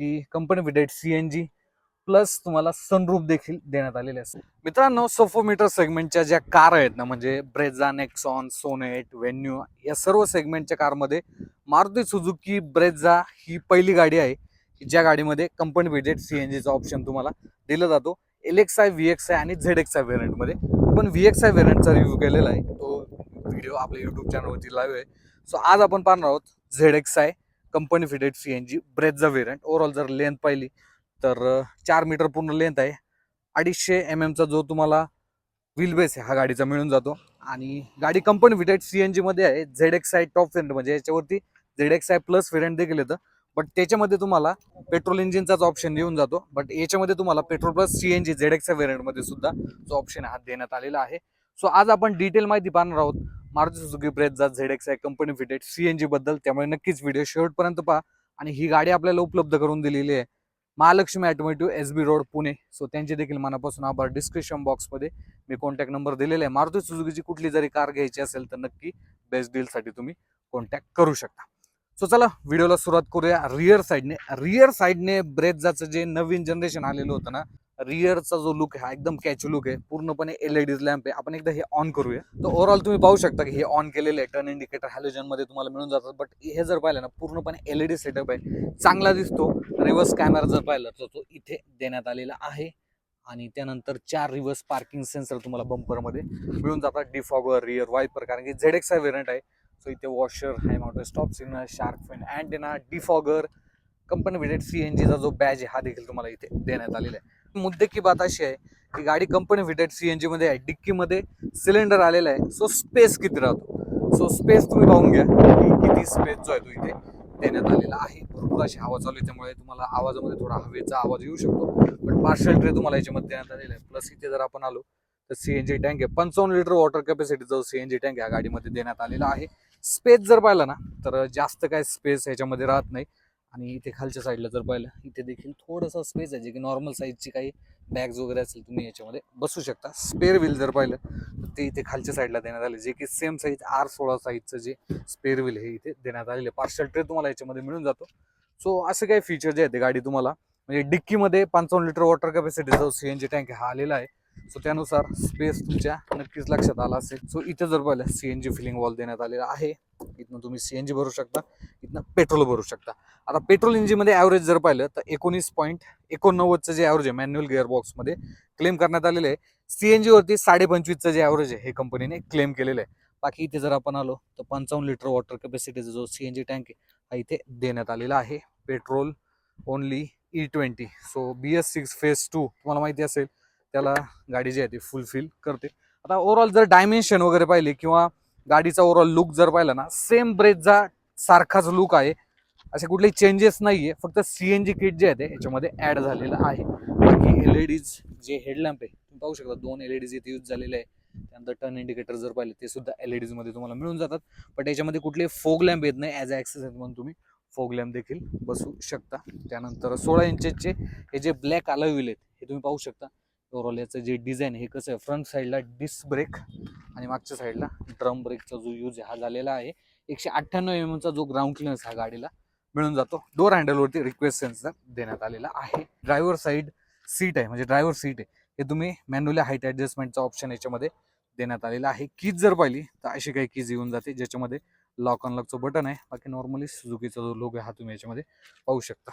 की company fitted CNG plus तुम्हाला sunroof देखील देण्यात आलेले असते. मित्रांनो, 4 मीटर सेगमेंटच्या ज्या कार आहेत ना, म्हणजे ब्रेझा, नेक्सॉन, सोनेट, व्हेन्यू या सर्व सेगमेंटच्या कारमध्ये मारुती सुझुकी ब्रेझा ही पहिली गाडी आहे ज्या गाडीमध्ये कंपनी फिटेड सीएनजीचा ऑप्शन तुम्हाला दिला जातो. LXi, VXi आणि ZXi व्हेरियंटमध्ये. आपण VXi व्हेरियंटचा रिव्ह्यू केलेला आहे, तो व्हिडिओ आपल्या युट्यूब चॅनलवरती लाईव्ह आहे. सो आज आपण पाहणार आहोत ZXi company fitted CNG Brezza variant. Overall जर लेंथ पाहिली तर 4 मीटर पूर्ण लेंथ आहे. 250 mm चा जो तुम्हाला व्हील बेस आहे हा गाडीचा मिळून जातो. आणि गाडी कंपनी फिटेड सीएनजी मध्ये आहे. ZXi टॉप व्हेरियंट म्हणजे याच्यावरती ZXi प्लस व्हेरियंट देखील येतं, बट त्याच्यामध्ये तुम्हाला पेट्रोल इंजिनचाच ऑप्शन येऊन जातो. बट याच्यामध्ये तुम्हाला petrol plus CNG ZXi variant मध्ये सुद्धा जो ऑप्शन हा देण्यात आलेला आहे. सो आज आपण डिटेल माहिती पाहणार आहोत Maruti Suzuki Brezza ZXi company fitted CNG बद्दल. त्यामुळे नक्कीच व्हिडिओ शेवटपर्यंत पहा. आणि ही गाडी आपल्याला उपलब्ध करून दिलेली आहे Mahalakshmi automotive, SB road, Pune. So त्यांचे देखील मनापासून आभार. डिस्क्रिप्शन बॉक्समध्ये मी कॉन्टॅक्ट नंबर दिलेला आहे. मारुती सुझुकीची कुठली जरी कार घ्यायची असेल तर नक्की बेस्ट डीलसाठी तुम्ही कॉन्टॅक्ट करू शकता. सो चला व्हिडिओला सुरुवात करूया. रिअर साईडने ब्रेझाचं जे नवीन जनरेशन आलेलं होतं ना, रिअरचा जो लुक आहे हा एकदम कॅच लुक आहे. पूर्णपणे LED लॅम्प आहे. आपण एकदा हे ऑन करूया. तर ओव्हरऑल तुम्ही पाहू शकता की हे ऑन केलेलं आहे. टर्न इंडिकेटर हॅलोजन मध्ये तुम्हाला मिळून जातात. बट हे जर पाहिलं ना, पूर्णपणे LED सेटअप आहे, चांगला दिसतो. रिव्हर्स कॅमेरा जर पाहिला तर तो इथे देण्यात आलेला आहे. आणि त्यानंतर 4 रिव्हर्स पार्किंग सेन्सर तुम्हाला बंपर मध्ये मिळून जातात. डिफॉगर, रिअर वायपर, कारण की ZXi व्हेरियंट आहे. सो इथे washer, high mounted stop signal, shark fin, antenna, defogger, company fitted सीएनजीचा जो बॅज आहे हा देखील तुम्हाला इथे देण्यात आलेला आहे. मुद्दे की बात अशी आहे की गाडी कंपनी फिटेड सीएनजी मध्ये आहे. डिक्की मध्ये सिलेंडर आलेला आहे. सो स्पेस किती राहतो, सो स्पेस तुम्ही पाहून घ्या की किती स्पेस जो आहे तो इथे देण्यात आलेला आहे. भरपूर अशी हवा चालू आहे त्यामुळे तुम्हाला आवाजामध्ये थोडा हवेचा आवाज येऊ शकतो. पण पार्शल ट्रे तुम्हाला याच्यामध्ये देण्यात आलेला आहे. प्लस इथे जर आपण आलो तर सीएनजी टँक आहे. 55 लिटर वॉटर कॅपॅसिटीचा सीएनजी टँक या गाडीमध्ये देण्यात आलेला आहे. स्पेस जर पाहिलं ना तर जास्त काय स्पेस याच्यामध्ये राहत नाही. आणि इथे खालच्या साईडला जर पाहिलं इथे देखील थोडंसं स्पेस आहे, जे की नॉर्मल साईजची काही बॅग्स वगैरे असेल तुम्ही याच्यामध्ये बसू शकता. स्पेअर व्हील जर पाहिलं तर ते इथे खालच्या साईडला देण्यात आले, जे की सेम साईज R16 साईजचं जे स्पेअर व्हील हे इथे देण्यात आलेले. पार्शल ट्रे तुम्हाला याच्यामध्ये मिळून जातो. सो असे काही फीचर जे आहेत ते गाडी तुम्हाला म्हणजे डिक्कीमध्ये 55 लिटर वॉटर कॅपॅसिटीचा सीएनजी टँक हा आलेला आहे. सो त्यानुसार स्पेस तुमच्या नक्कीच लक्षात आला असेल. सो इथे जर पाहिलं सीएनजी फिलिंग वॉल देण्यात आलेला आहे. इथनं तुम्ही सीएनजी भरू शकता, इथनं पेट्रोल भरू शकता. आता पेट्रोल इंजिनमध्ये ॲव्हरेज जर पाहिलं तर 19.89चं जे ॲव्हरेज आहे मॅन्युअल गिअर बॉक्समध्ये क्लेम करण्यात आलेलं आहे. सीएनजी वरती 25.5चं जे ॲव्हरेज आहे हे कंपनीने क्लेम केलेलं आहे. बाकी इथे जर आपण आलो तर 55 लिटर वॉटर कॅपॅसिटीचा जो सीएनजी टँक आहे हा इथे देण्यात आलेला आहे. Petrol only E20. So BS6 phase 2 तुम्हाला माहिती असेल त्याला गाडी जी आहे ती फुलफिल करते. आता ओव्हरऑल जर डायमेन्शन वगैरे पाहिले किंवा गाडीचा ओव्हरऑल लुक जर पाहिला ना, सेम ब्रेझा सारखाच लुक आहे. असे कुठलेही चेंजेस नाहीये, फक्त सीएनजी किट जे आहे ते याच्यामध्ये ऍड झालेलं आहे. बाकी एलईडीज जे हेडलॅम्प आहे तुम्ही पाहू शकता, 2 एलईडीज इथे यूज झालेले आहे. त्यानंतर टर्न इंडिकेटर जर पाहिले ते सुद्धा एलईडीज मध्ये तुम्हाला मिळून जातात. पण याच्यामध्ये कुठले फोग लॅम्प येत नाही. ॲज अ ॲक्सेसरी म्हणून तुम्ही फोग लॅम्प देखील बसू शकता. त्यानंतर 16 इंचेसचे हे जे ब्लॅक अलॉय व्हील आहेत हे तुम्ही पाहू शकता. ओव्हरऑल याचं जे डिझाईन हे कसं आहे, फ्रंट साईडला डिस्क ब्रेक आणि मागच्या साईडला ड्रम ब्रेकचा जो यूज हा झालेला आहे. 198 mm चा जो ग्राउंड क्लिअरन्स हा गाडीला मिळून जातो. डोर हँडलवरती रिक्वेस्ट सेन्सर देण्यात आलेला आहे. ड्रायव्हर साईड सीट आहे, म्हणजे ड्रायव्हर सीट आहे हे तुम्ही मॅन्युअली हाईट ॲडजस्टमेंटचा ऑप्शन याच्यामध्ये देण्यात आलेला आहे. कीज जर पाहिली तर अशी काही कीज येऊन जाते ज्याच्यामध्ये लॉक अनलॉकचं बटन आहे. बाकी नॉर्मली सुझुकीचा जो लोगो आहे हा तुम्ही याच्यामध्ये पाहू शकता.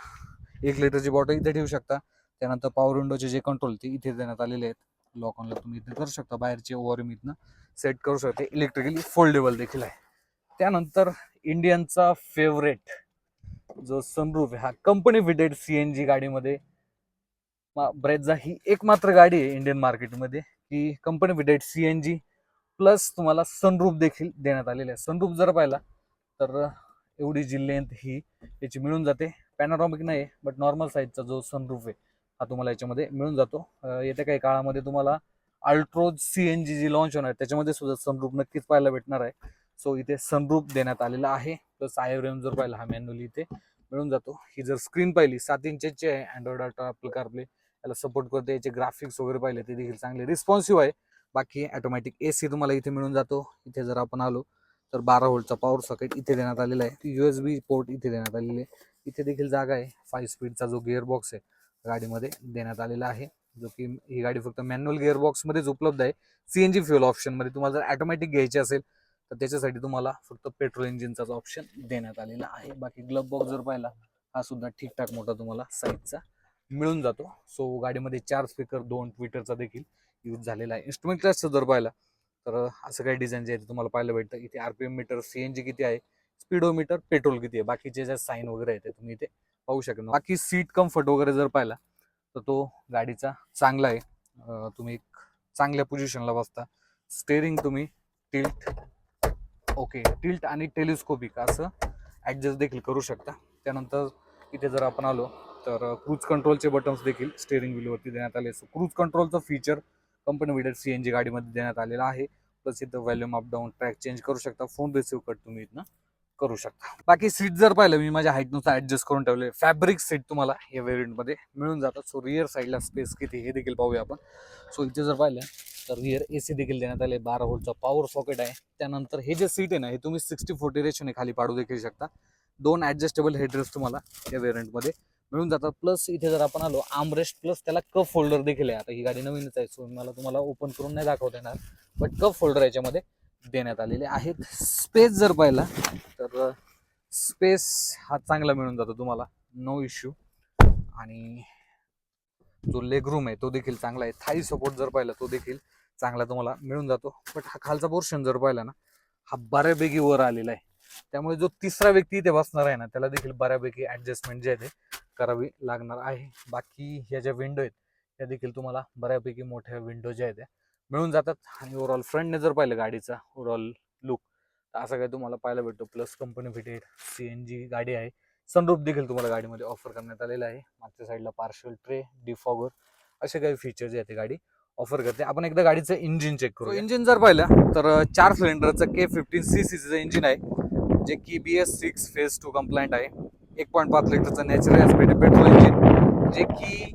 1 लिटरची बॉटल इथे ठेवू शकता. त्यानंतर पॉवर विंडोचे जे कंट्रोल ते इथे देण्यात आलेले आहेत. लॉक अनलॉक तुम्ही इथे करू शकता. बाहेरचे ओव्हर इथनं सेट करू शकता. इलेक्ट्रिकली फोल्डेबल देखील आहे. त्यानंतर इंडियनचा फेवरेट जो सनरूफ आहे हा कंपनी फिटेड सीएनजी गाडीमध्ये ब्रेझा ही एकमात्र गाडी आहे इंडियन मार्केटमध्ये की कंपनी फिटेड सीएनजी प्लस तुम्हाला सनरूफ देखील देण्यात आलेले आहे. सनरूफ जर पाहिला तर एवढी जी लेंथ ही याची मिळून जाते. पॅनोरॉमिक नाही बट नॉर्मल साईजचा जो सनरूफ आहे हा तुम्हाला याच्यामध्ये मिळून जातो. येत्या काही काळामध्ये तुम्हाला अल्ट्रोज सीएनजी जी लॉन्च होणार त्याच्यामध्ये सुद्धा सनरूफ नक्कीच पाहायला भेटणार आहे. सो इथे सनरूफ देण्यात आलेला आहे. प्लस आयरएम जर पाहिला हा मॅन्युअली इथे मिळून जातो. ही जर स्क्रीन पाहिली 7 इंचची आहे. अँड्रॉइड ऑटो, ॲपल कारप्ले याला सपोर्ट करते. याचे ग्राफिक्स वगैरे पाहिले ते देखील चांगले रिस्पॉन्सिव्ह आहे. बाकी ऑटोमॅटिक AC तुम्हाला इथे मिळून जातो. इथे जर आपण आलो तर 12 व्होल्टचा पॉवर सॉकेट इथे देण्यात आलेला आहे. USB पोर्ट इथे देण्यात आलेले आहे. इथे देखील जागा आहे. 5 स्पीडचा जो गिअर बॉक्स आहे गाडीमध्ये देण्यात आलेला आहे, जो की ही गाडी फक्त मॅन्युअल गिअर बॉक्स मध्येच उपलब्ध आहे. सीएनजी फ्युएल ऑप्शन मध्ये. तुम्हाला जर ऑटोमॅटिक घ्यायची असेल तर त्याच्यासाठी तुम्हाला फक्त पेट्रोल इंजिनचाच ऑप्शन देण्यात आलेला आहे. बाकी ग्लव बॉक्स जर पाहिला हा सुद्धा ठीकठाक मोठा तुम्हाला साईजचा मिळून जातो. सो गाडीमध्ये 4 स्पीकर, 2 ट्विटरचा देखील यूज झालेला आहे. इन्स्ट्रुमेंट क्लस्टर जर पाहिला तर असं काही डिझाईन जे आहे तुम्हाला पाहायला भेटतं. इथे आरपीएम मीटर, सीएनजी किती आहे, स्पीडोमीटर, पेट्रोल किती आहे, बाकीचे जे साईन वगैरे आहे ते तुम्ही इथे पाहू शकता. बाकी सीट कम्फर्ट वगैरे जर पाहिला तर तो गाडीचा चांगला आहे. तुम्ही चांगल्या पोझिशनला बसता. स्टेअरिंग तुम्ही टिल्ट आणि टेलिस्कोपिक असं ॲडजस्ट देखील करू शकता. त्यानंतर इथे जर आपण आलो तर क्रूज कंट्रोलचे बटन्स देखील स्टेअरिंग व्हीलवरती देण्यात आले. सो क्रूज कंट्रोलचं फीचर कंपनी विडेड सीएनजी गाडीमध्ये देण्यात आलेला आहे. प्लस इथं volume up down, track change करू शकता, फोन रिसिव्ह कट तुम्ही इथनं करू शकता. बाकी सीट जर पाहिलं मी माझ्या हाईटनुसार ऍडजस्ट करून ठेवले. फॅब्रिक सीट तुम्हाला या व्हेरियंटमध्ये मिळून जातात. सो रिअर साईडला स्पेस किती हे देखील पाहूया आपण. सो इथे जर पाहिलं तर रिअर एसी देखील देण्यात आले. 12 व्होल्टचा पॉवर सॉकेट आहे. त्यानंतर हे जे सीट आहे ना हे तुम्ही 60-40 रेशोने खाली पाडू देखील शकता. 2 ऍडजस्टेबल हेडरेस्ट तुम्हाला या व्हेरियंटमध्ये मिळून जातात. प्लस इथे जर आपण आलो आर्मरेस्ट प्लस त्याला कप होल्डर देखील आहे. आता ही गाडी नवीनच आहे सो मला तुम्हाला ओपन करून नाही दाखवता येणार, बट कप होल्डर याच्यामध्ये देण्यात आलेले आहेत. स्पेस जर पाहिला तर स्पेस हा चांगला मिळून जातो तुम्हाला, नो इश्यू. आणि जो लेग रूम आहे तो देखील चांगला आहे. थाई सपोर्ट जर पाहिला तो देखील चांगला तुम्हाला मिळून जातो. बट हा खालचा पोर्शन जर पाहिला ना हा बऱ्यापैकी वर आलेला आहे. त्यामुळे जो तिसरा व्यक्ती इथे बसणार आहे ना त्याला देखील बऱ्यापैकी ऍडजस्टमेंट जे आहे ते करावी लागणार आहे. बाकी ह्या ज्या विंडो आहेत त्या देखील तुम्हाला बऱ्यापैकी मोठ्या विंडो ज्या आहेत त्या मिळून जातात. आणि ओव्हरऑल फ्रंटने जर पाहिलं गाडीचा ओव्हरऑल लुक असं काही तुम्हाला पाहायला भेटतो. प्लस कंपनी फिटेड सीएनजी गाडी आहे. सनरूफ देखील तुम्हाला गाडीमध्ये ऑफर करण्यात आलेला आहे. मागच्या साईडला पार्शल ट्रे, डिफॉगर असे काही फीचर्स आहेत ते गाडी ऑफर करते. आपण एकदा गाडीचं इंजिन चेक करू. इंजिन जर पाहिलं तर 4 सिलेंडरचं K15cc इंजिन आहे, जे की BS6 फेज 2 कंप्लायंट आहे. 1.5 लिटरचं नॅचरल ऍस्पिरेटेड पेट्रोल इंजिन, जे की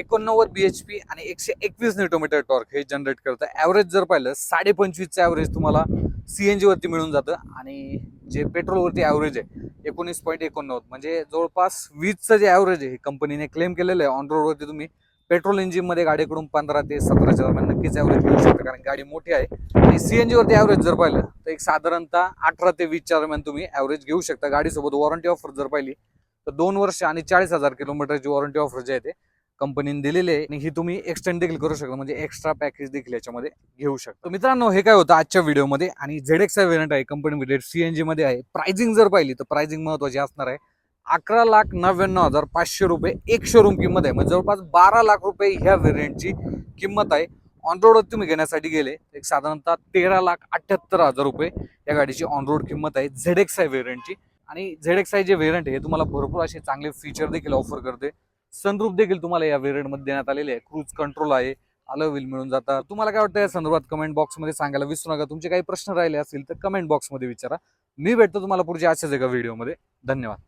89 bhp आणि 121 न्यूटोमीटर टॉर्क हे जनरेट करतं. ॲव्हरेज जर पाहिलं 25.5चं ॲव्हरेज तुम्हाला सीएनजी वरती मिळून जातं. आणि जे पेट्रोलवरती ॲव्हरेज आहे 19.89, म्हणजे जवळपास 20चं जे ॲव्हरेज आहे कंपनीने क्लेम केलेलं आहे ऑन रोडवरती तुम्ही पेट्रोल इंजिनमध्ये गाडीकडून 15 ते 17च्या दरम्यान नक्कीच ॲव्हरेज मिळू शकतं, कारण गाडी मोठी आहे. आणि सीएनजी वरती ॲव्हरेज जर पाहिलं तर एक साधारणतः 18 ते 20च्या दरम्यान तुम्ही ॲव्हरेज घेऊ शकता. गाडीसोबत वॉरंटी ऑफर जर पाहिली तर 2 वर्ष आणि 40,000 किलोमीटरची वॉरंटी ऑफर जे आहे ते कंपनीने दिलेली आहे. आणि ही तुम्ही एक्सटेंड देखील करू शकता, म्हणजे एक्स्ट्रा पॅकेज देखील याच्यामध्ये घेऊ शकता. तर मित्रांनो हे काय होतं आजच्या व्हिडिओमध्ये. आणि ZXi व्हेरियंट आहे कंपनी विडेड सीएनजी मध्ये आहे. प्राइसिंग जर पाहिली तर प्राइसिंग महत्वाची असणार आहे. 11,99,500 रुपये एक शोरूम किंमत आहे, म्हणजे जवळपास 12 लाख रुपये ह्या व्हेरियंटची किंमत आहे. ऑन रोड तुम्ही घेण्यासाठी गेले एक साधारणतः 13,78,000 रुपये या गाडीची ऑन रोड किंमत आहे ZXi व्हेरियंटची. आणि ZXi जे व्हेरियंट आहे हे तुम्हाला भरपूर असे चांगले फीचर देखील ऑफर करते. सनरूफ देखील तुम्हाला या व्हेरियंटमध्ये देण्यात आलेले आहे. क्रूज कंट्रोल आहे, अलॉय व्हील मिळून जातात. तुम्हाला काय वाटतं या संदर्भात कमेंट बॉक्समध्ये सांगायला विसरू नका. तुमचे काही प्रश्न राहिले असतील तर कमेंट बॉक्समध्ये विचारा. मी भेटतो तुम्हाला पुढच्या अशाच एका व्हिडिओमध्ये. धन्यवाद.